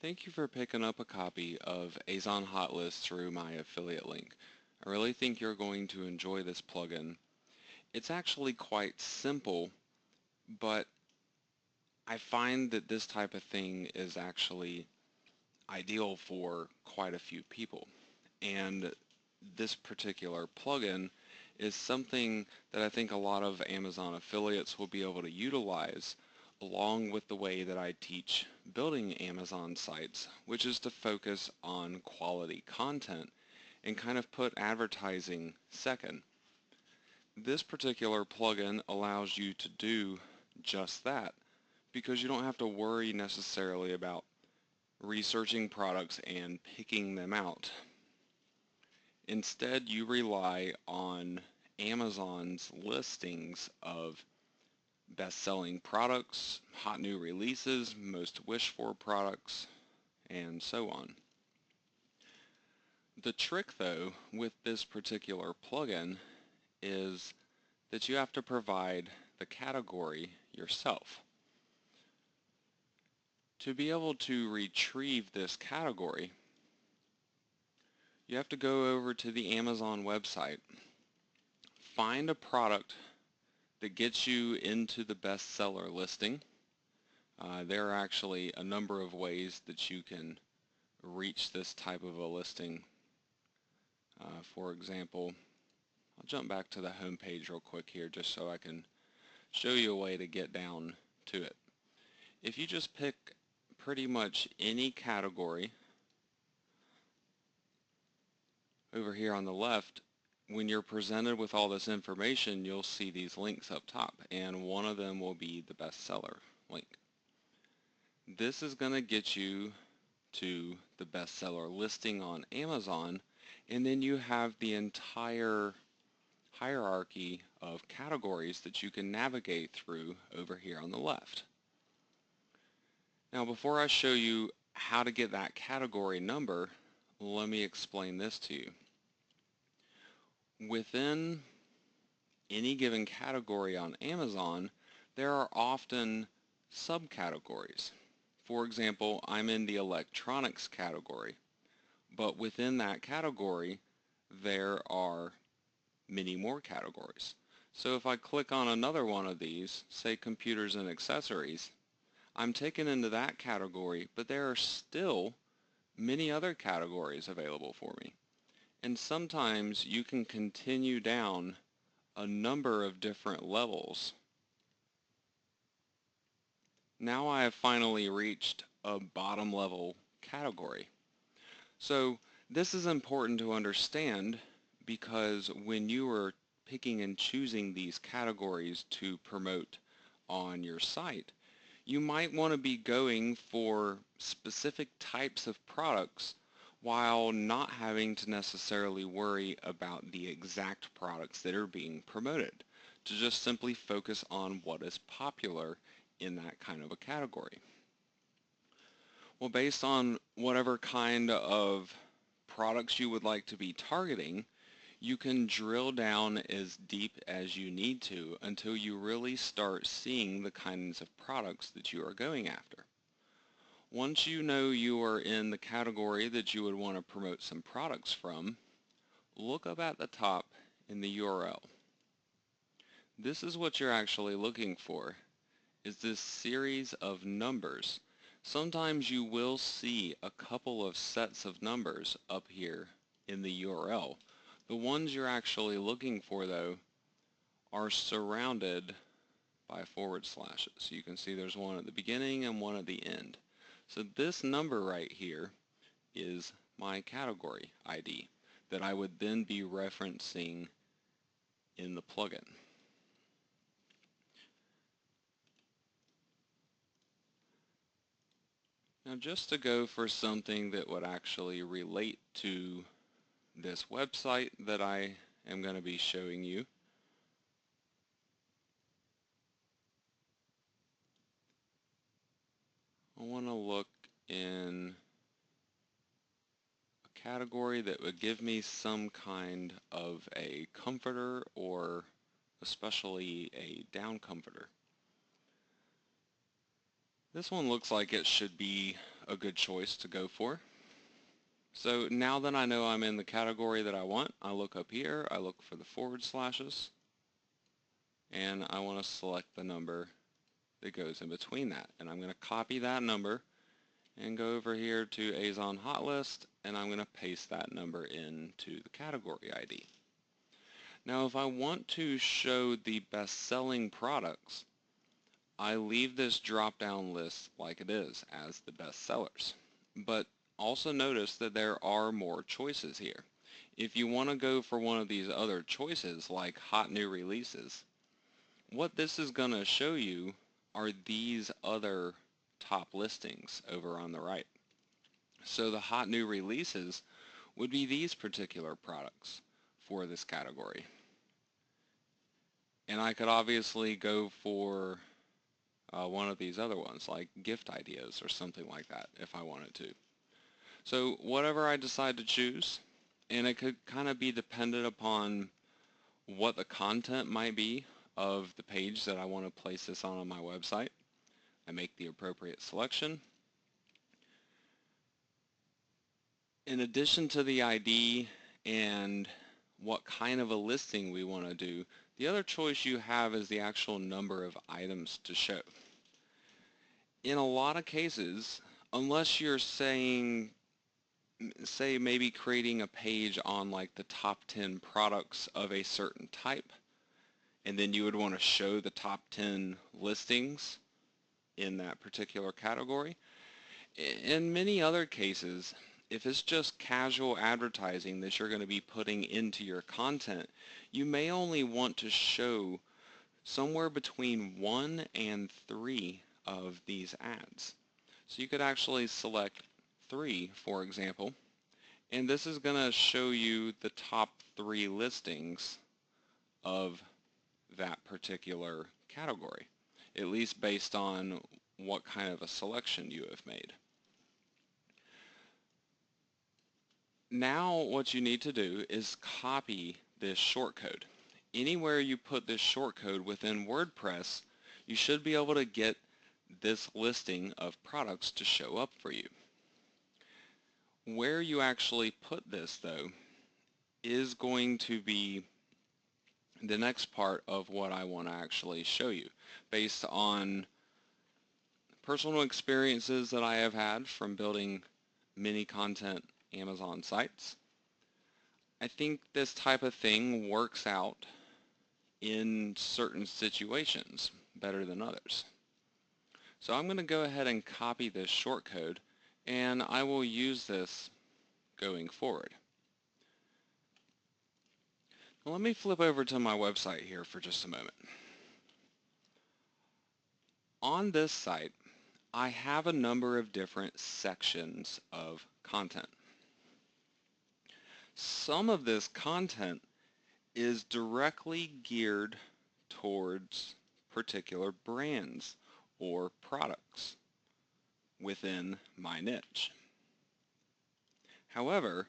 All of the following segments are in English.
Thank you for picking up a copy of Azon Hotlist through my affiliate link. I really think you're going to enjoy this plugin. It's actually quite simple, but I find that this type of thing is actually ideal for quite a few people. And this particular plugin is something that I think a lot of Amazon affiliates will be able to utilize along with the way that I teach building Amazon sites, which is to focus on quality content and kind of put advertising second. This particular plugin allows you to do just that because you don't have to worry necessarily about researching products and picking them out. Instead, you rely on Amazon's listings of best-selling products, hot new releases, most wished-for products, and so on. The trick, though, with this particular plugin is that you have to provide the category yourself. To be able to retrieve this category, you have to go over to the Amazon website, find a product that gets you into the bestseller listing. There are actually a number of ways that you can reach this type of a listing. For example, I'll jump back to the home page real quick here just so I can show you a way to get down to it. If you just pick pretty much any category over here on the left, when you're presented with all this information, you'll see these links up top, and one of them will be the bestseller link. This is going to get you to the bestseller listing on Amazon, and then you have the entire hierarchy of categories that you can navigate through over here on the left. Now, before I show you how to get that category number, let me explain this to you. Within any given category on Amazon, there are often subcategories. For example, I'm in the electronics category, but within that category, there are many more categories. So if I click on another one of these, say computers and accessories, I'm taken into that category, but there are still many other categories available for me. And sometimes you can continue down a number of different levels. Now I have finally reached a bottom level category. So this is important to understand because when you are picking and choosing these categories to promote on your site, you might want to be going for specific types of products while not having to necessarily worry about the exact products that are being promoted, to just simply focus on what is popular in that kind of a category. Well, based on whatever kind of products you would like to be targeting, you can drill down as deep as you need to until you really start seeing the kinds of products that you are going after. Once you know you are in the category that you would want to promote some products from, look up at the top in the URL. This is what you're actually looking for, is this series of numbers. Sometimes you will see a couple of sets of numbers up here in the URL. The ones you're actually looking for, though, are surrounded by forward slashes. You can see there's one at the beginning and one at the end. So this number right here is my category ID that I would then be referencing in the plugin. Now, just to go for something that would actually relate to this website that I am going to be showing you, I want to look in a category that would give me some kind of a comforter or especially a down comforter. This one looks like it should be a good choice to go for. So now that I know I'm in the category that I want, I look up here, I look for the forward slashes, and I want to select the number that goes in between that. And I'm going to copy that number and go over here to Azon Hot List, and I'm going to paste that number into the category ID. Now if I want to show the best-selling products, I leave this drop-down list like it is as the best sellers. But also notice that there are more choices here. If you want to go for one of these other choices like hot new releases, what this is going to show you are these other top listings over on the right. So the hot new releases would be these particular products for this category. And I could obviously go for one of these other ones like gift ideas or something like that if I wanted to. So whatever I decide to choose, and it could kind of be dependent upon what the content might be of the page that I want to place this on my website. I make the appropriate selection. In addition to the ID and what kind of a listing we want to do, the other choice you have is the actual number of items to show. In a lot of cases, unless you're say maybe creating a page on like the top 10 products of a certain type, and then you would want to show the top 10 listings in that particular category. In many other cases, if it's just casual advertising that you're going to be putting into your content, you may only want to show somewhere between 1 and 3 of these ads. So you could actually select 3, for example, and this is going to show you the top 3 listings of that particular category, at least based on what kind of a selection you have made. Now what you need to do is copy this shortcode. Anywhere you put this shortcode within WordPress, you should be able to get this listing of products to show up for you. Where you actually put this, though, is going to be the next part of what I want to actually show you, based on personal experiences that I have had from building many content Amazon sites. I think this type of thing works out in certain situations better than others. So I'm going to go ahead and copy this shortcode, and I will use this going forward. Now let me flip over to my website here for just a moment. On this site, I have a number of different sections of content. Some of this content is directly geared towards particular brands or products within my niche. However,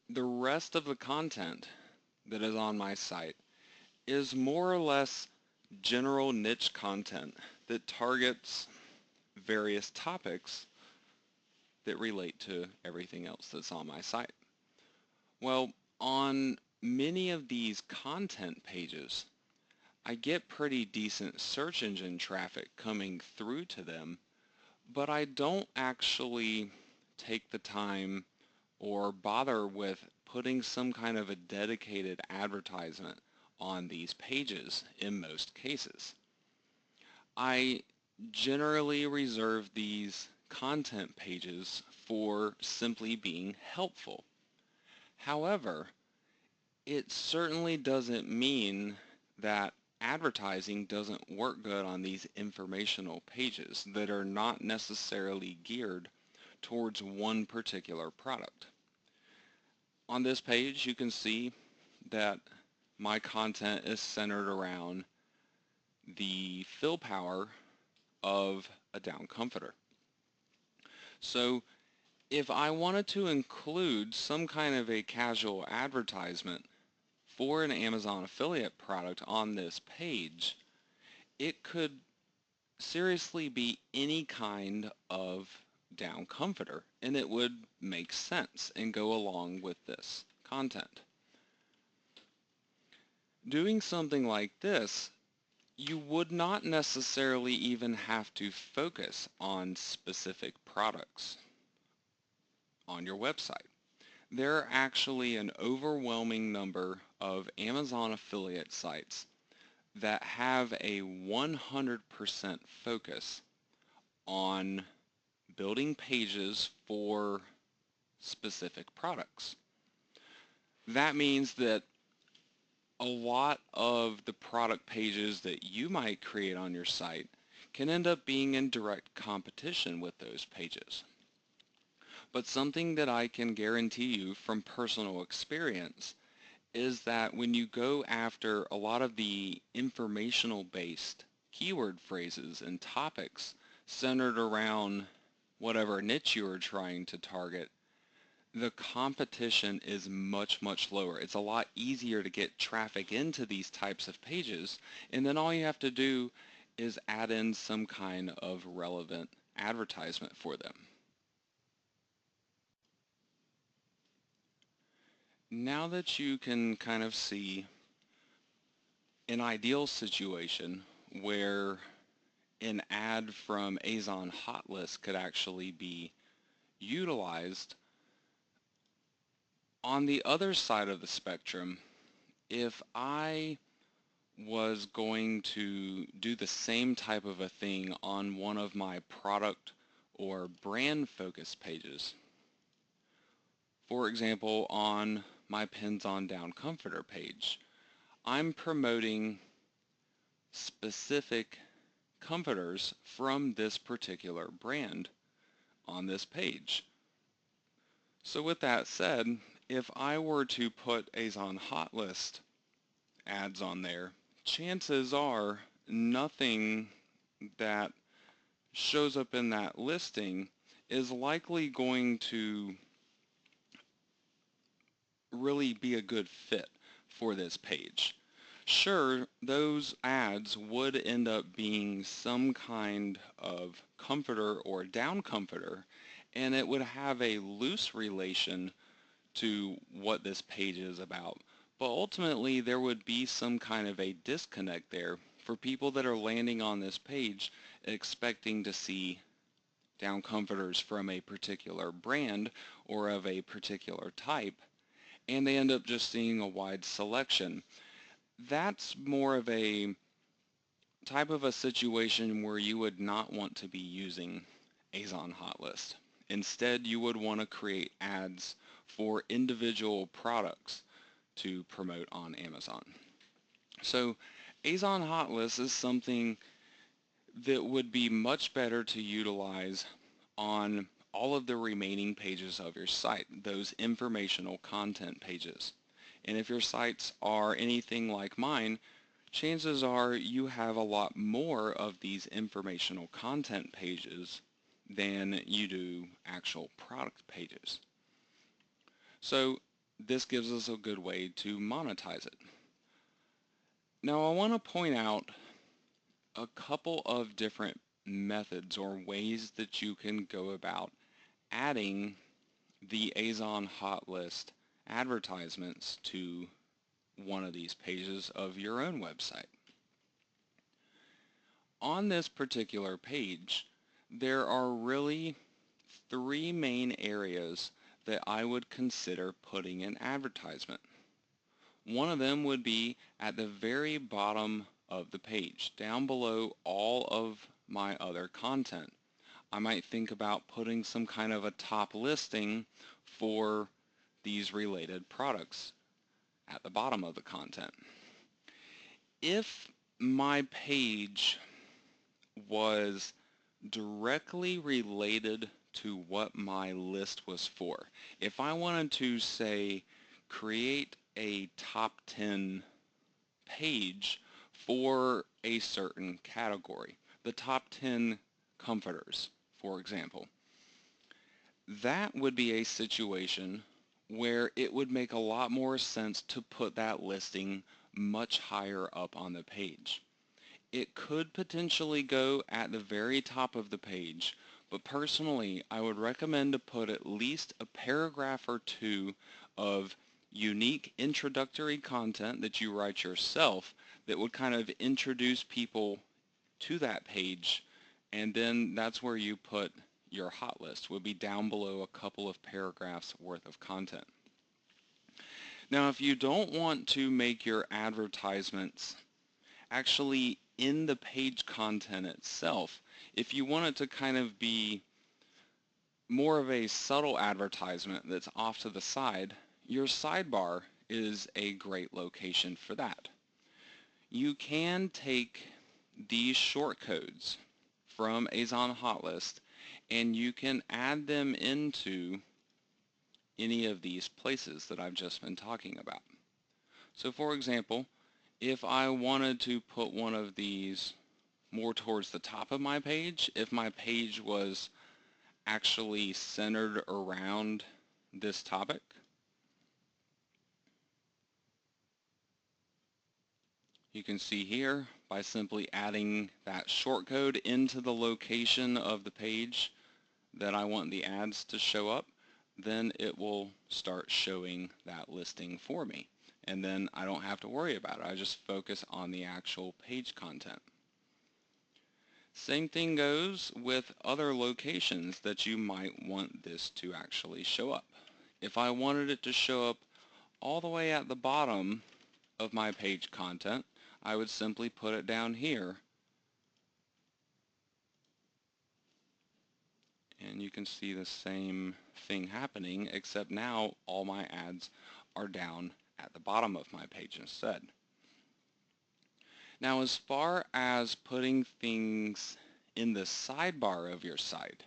the rest of the content that is on my site is more or less general niche content that targets various topics that relate to everything else that's on my site. Well, on many of these content pages, I get pretty decent search engine traffic coming through to them, but I don't actually take the time or bother with putting some kind of a dedicated advertisement on these pages in most cases. I generally reserve these content pages for simply being helpful. However, it certainly doesn't mean that advertising doesn't work good on these informational pages that are not necessarily geared towards one particular product. On this page, you can see that my content is centered around the fill power of a down comforter. So if I wanted to include some kind of a casual advertisement for an Amazon affiliate product on this page, it could seriously be any kind of down comforter, and it would make sense and go along with this content. Doing something like this, you would not necessarily even have to focus on specific products on your website. There are actually an overwhelming number of Amazon affiliate sites that have a 100% focus on building pages for specific products. That means that a lot of the product pages that you might create on your site can end up being in direct competition with those pages. But something that I can guarantee you from personal experience is that when you go after a lot of the informational-based keyword phrases and topics centered around whatever niche you are trying to target, the competition is much, much lower. It's a lot easier to get traffic into these types of pages, and then all you have to do is add in some kind of relevant advertisement for them. Now that you can kind of see an ideal situation where an ad from Azon Hot List could actually be utilized, on the other side of the spectrum, if I was going to do the same type of a thing on one of my product or brand focus pages, for example, on my Pins on Down Comforter page, I'm promoting specific comforters from this particular brand on this page. So with that said, if I were to put Azon Hot List ads on there, chances are nothing that shows up in that listing is likely going to really be a good fit for this page. Sure, those ads would end up being some kind of comforter or down comforter, and it would have a loose relation to what this page is about. But ultimately, there would be some kind of a disconnect there for people that are landing on this page expecting to see down comforters from a particular brand or of a particular type, and they end up just seeing a wide selection. That's more of a type of a situation where you would not want to be using Azon Hot List. Instead, you would want to create ads for individual products to promote on Amazon. So Azon Hot List is something that would be much better to utilize on all of the remaining pages of your site, those informational content pages. And if your sites are anything like mine, chances are you have a lot more of these informational content pages than you do actual product pages. So this gives us a good way to monetize it. Now I want to point out a couple of different methods or ways that you can go about adding the Azon Hot List advertisements to one of these pages of your own website. On this particular page, there are really three main areas that I would consider putting an advertisement. One of them would be at the very bottom of the page, down below all of my other content. I might think about putting some kind of a top listing for these related products at the bottom of the content. If my page was directly related to what my list was for, if I wanted to say create a top 10 page for a certain category, the top 10 comforters, for example, that would be a situation where it would make a lot more sense to put that listing much higher up on the page. It could potentially go at the very top of the page, but personally, I would recommend to put at least a paragraph or two of unique introductory content that you write yourself that would kind of introduce people to that page, and then that's where you put your hot list, would be down below a couple of paragraphs worth of content. Now, if you don't want to make your advertisements actually in the page content itself, if you want it to kind of be more of a subtle advertisement that's off to the side, your sidebar is a great location for that. You can take these shortcodes from Azon Hotlist and you can add them into any of these places that I've just been talking about. So for example, if I wanted to put one of these more towards the top of my page, if my page was actually centered around this topic, you can see here by simply adding that shortcode into the location of the page that I want the ads to show up, then it will start showing that listing for me. And then I don't have to worry about it. I just focus on the actual page content. Same thing goes with other locations that you might want this to actually show up. If I wanted it to show up all the way at the bottom of my page content, I would simply put it down here. And you can see the same thing happening, except now all my ads are down at the bottom of my page instead. Now, as far as putting things in the sidebar of your site,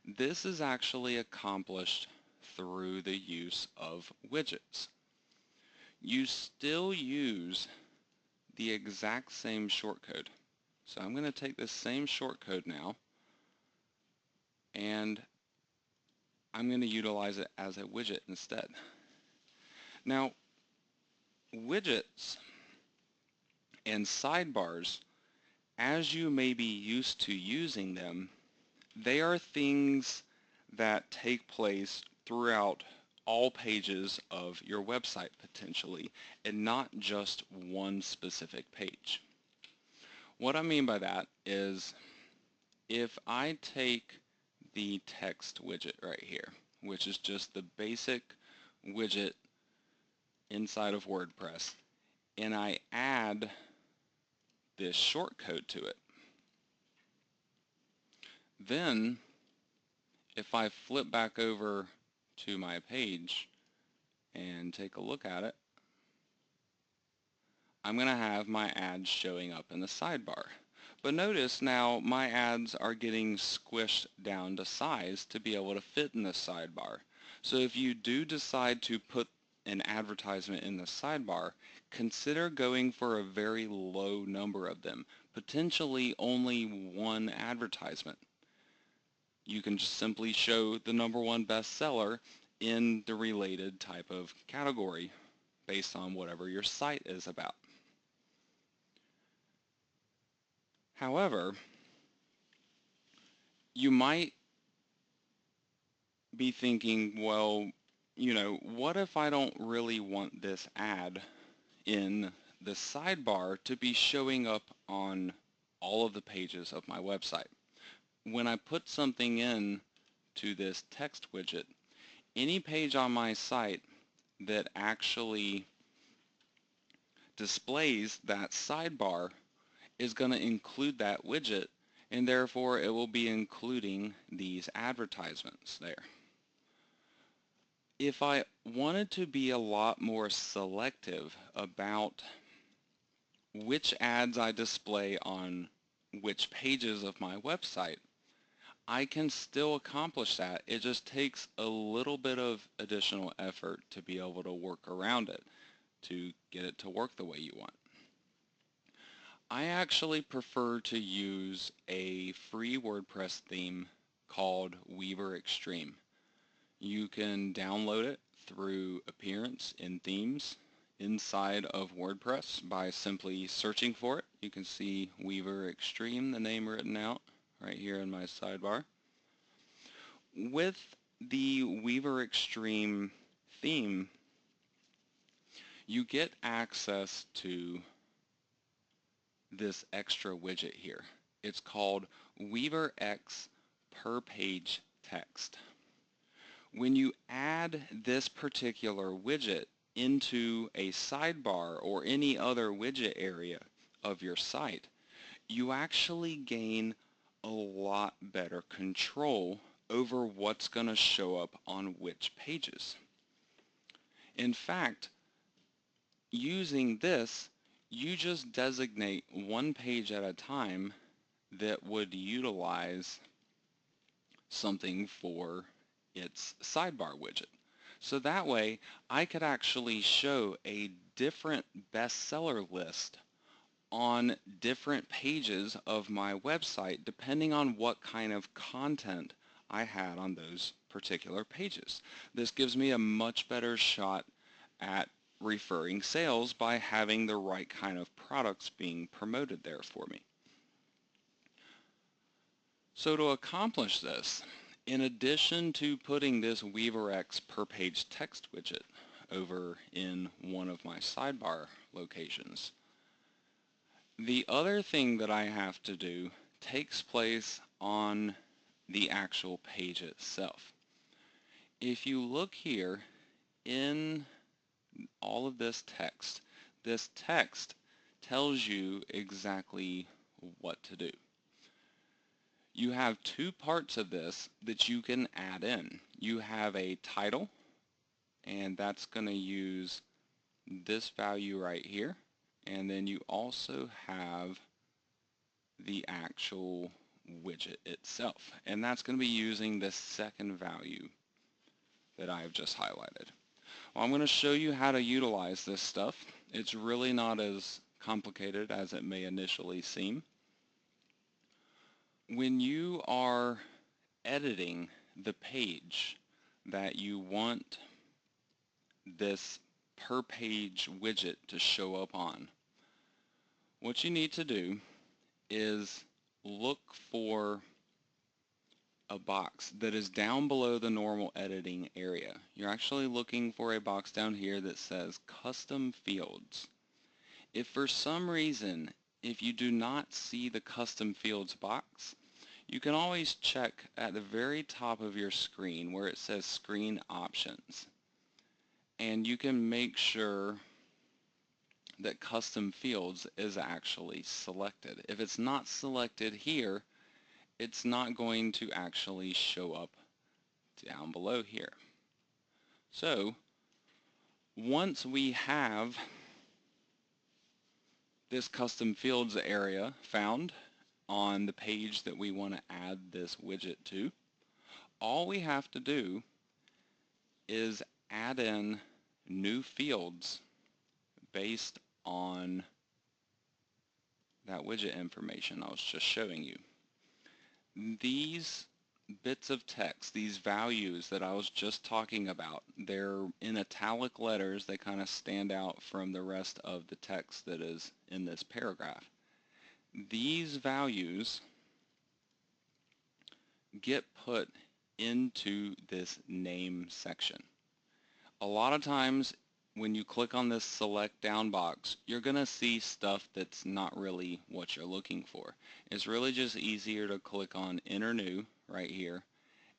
this is actually accomplished through the use of widgets. You still use the exact same shortcode. So I'm going to take this same shortcode now and I'm going to utilize it as a widget instead. Now, widgets and sidebars, as you may be used to using them, they are things that take place throughout all pages of your website potentially, and not just one specific page. What I mean by that is if I take the text widget right here, which is just the basic widget inside of WordPress, and I add this shortcode to it, then if I flip back over to my page and take a look at it, I'm going to have my ads showing up in the sidebar. But notice now my ads are getting squished down to size to be able to fit in the sidebar. So if you do decide to put an advertisement in the sidebar, consider going for a very low number of them, potentially only one advertisement. You can just simply show the #1 bestseller in the related type of category based on whatever your site is about. However, you might be thinking, well, what if I don't really want this ad in the sidebar to be showing up on all of the pages of my website? When I put something in to this text widget, any page on my site that actually displays that sidebar is going to include that widget, and therefore it will be including these advertisements there. If I wanted to be a lot more selective about which ads I display on which pages of my website, I can still accomplish that. It just takes a little bit of additional effort to be able to work around it, to get it to work the way you want. I actually prefer to use a free WordPress theme called Weaver Extreme. You can download it through Appearance in Themes. inside of WordPress by simply searching for it. You can see Weaver Extreme, the name written out right here in my sidebar. With the Weaver Extreme theme, you get access to this extra widget here. It's called Weaver X per page text. When you add this particular widget into a sidebar or any other widget area of your site, you actually gain a lot better control over what's going to show up on which pages. In fact, using this, you just designate one page at a time that would utilize something for its sidebar widget. So that way, I could actually show a different bestseller list on different pages of my website depending on what kind of content I had on those particular pages. This gives me a much better shot at referring sales by having the right kind of products being promoted there for me. So to accomplish this, in addition to putting this WeaverX per page text widget over in one of my sidebar locations, the other thing that I have to do takes place on the actual page itself. If you look here in all of this text tells you exactly what to do. You have two parts of this that you can add in. You have a title, and that's going to use this value right here. And then you also have the actual widget itself. And that's going to be using the second value that I've just highlighted. Well, I'm going to show you how to utilize this stuff. It's really not as complicated as it may initially seem. When you are editing the page that you want this per page widget to show up on, what you need to do is look for a box that is down below the normal editing area. You're actually looking for a box down here that says Custom Fields. If for some reason, if you do not see the Custom Fields box, you can always check at the very top of your screen where it says Screen Options. And you can make sure that Custom Fields is actually selected. If it's not selected here, it's not going to actually show up down below here. So once we have this Custom Fields area found on the page that we want to add this widget to, all we have to do is add in new fields based on that widget information I was just showing you. These bits of text, these values that I was just talking about, they're in italic letters. They kind of stand out from the rest of the text that is in this paragraph. These values get put into this name section. A lot of times when you click on this select down box, you're going to see stuff that's not really what you're looking for. It's really just easier to click on enter new right here,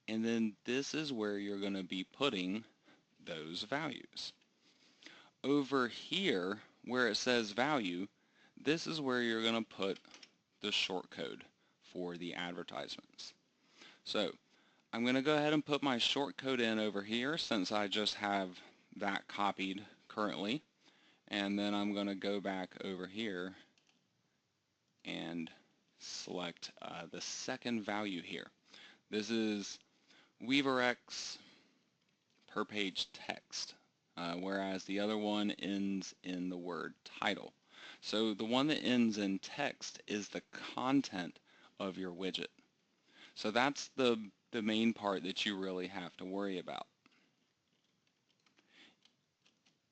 and then this is where you're going to be putting those values. Over here where it says value, this is where you're going to put the shortcode for the advertisements. So I'm going to go ahead and put my shortcode in over here since I just have that copied currently, and then I'm going to go back over here and select the second value here. This is WeaverX per page text, whereas the other one ends in the word title. So the one that ends in text is the content of your widget. So that's the main part that you really have to worry about.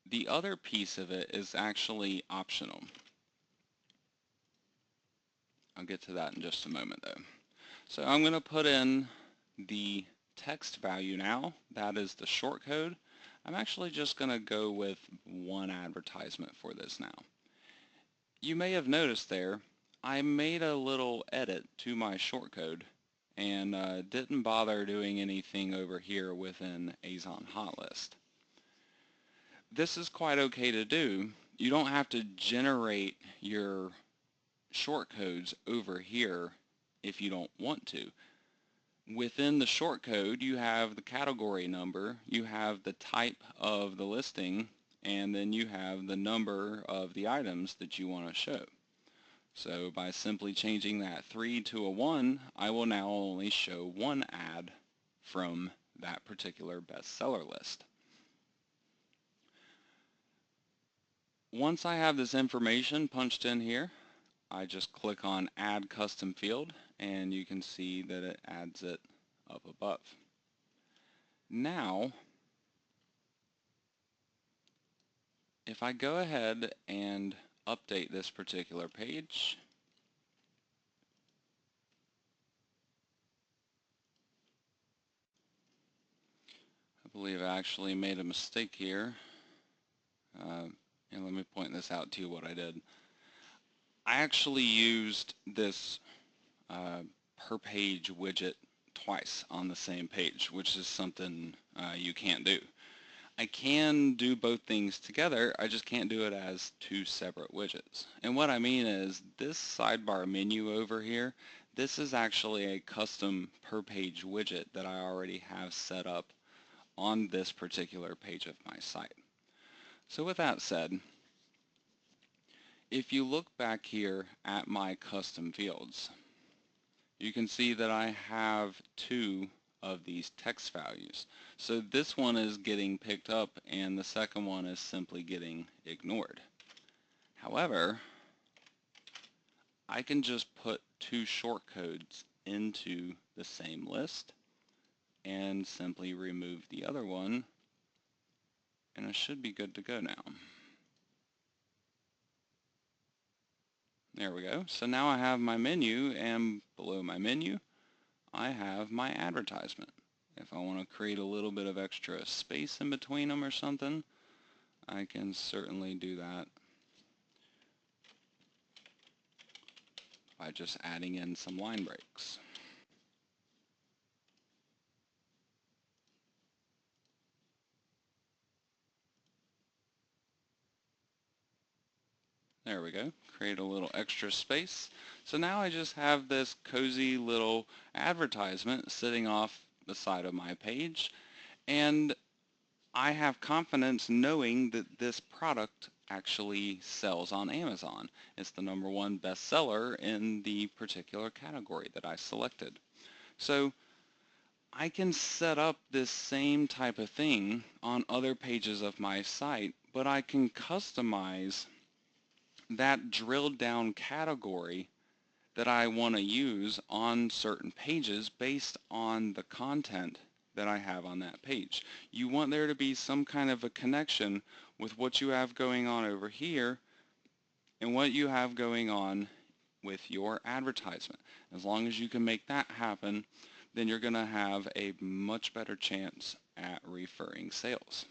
The other piece of it is actually optional. I'll get to that in just a moment though. So I'm going to put in the text value now. That is the short code. I'm actually just going to go with one advertisement for this now. You may have noticed there, I made a little edit to my shortcode and didn't bother doing anything over here within Azon hotlist. This is quite okay to do. You don't have to generate your shortcodes over here if you don't want to. Within the shortcode, you have the category number, you have the type of the listing, and then you have the number of the items that you want to show. So by simply changing that 3 to a 1, I will now only show one ad from that particular bestseller list. Once I have this information punched in here, I just click on Add Custom Field, and you can see that it adds it up above. Now, if I go ahead and update this particular page, I believe I actually made a mistake here. And let me point this out to you what I did. I actually used this per page widget twice on the same page, which is something you can't do. I can do both things together, I just can't do it as two separate widgets. And what I mean is this sidebar menu over here, this is actually a custom per page widget that I already have set up on this particular page of my site. So with that said, if you look back here at my custom fields, you can see that I have two of these text values. So this one is getting picked up and the second one is simply getting ignored. However, I can just put two shortcodes into the same list and simply remove the other one, and I should be good to go now. There we go. So now I have my menu, and below my menu I have my advertisement. If I want to create a little bit of extra space in between them or something, I can certainly do that by just adding in some line breaks. There we go. Create a little extra space. So now I just have this cozy little advertisement sitting off the side of my page, and I have confidence knowing that this product actually sells on Amazon. It's the #1 bestseller in the particular category that I selected. So I can set up this same type of thing on other pages of my site, but I can customize that drilled down category that I want to use on certain pages based on the content that I have on that page. You want there to be some kind of a connection with what you have going on over here and what you have going on with your advertisement. As long as you can make that happen, then you're going to have a much better chance at referring sales.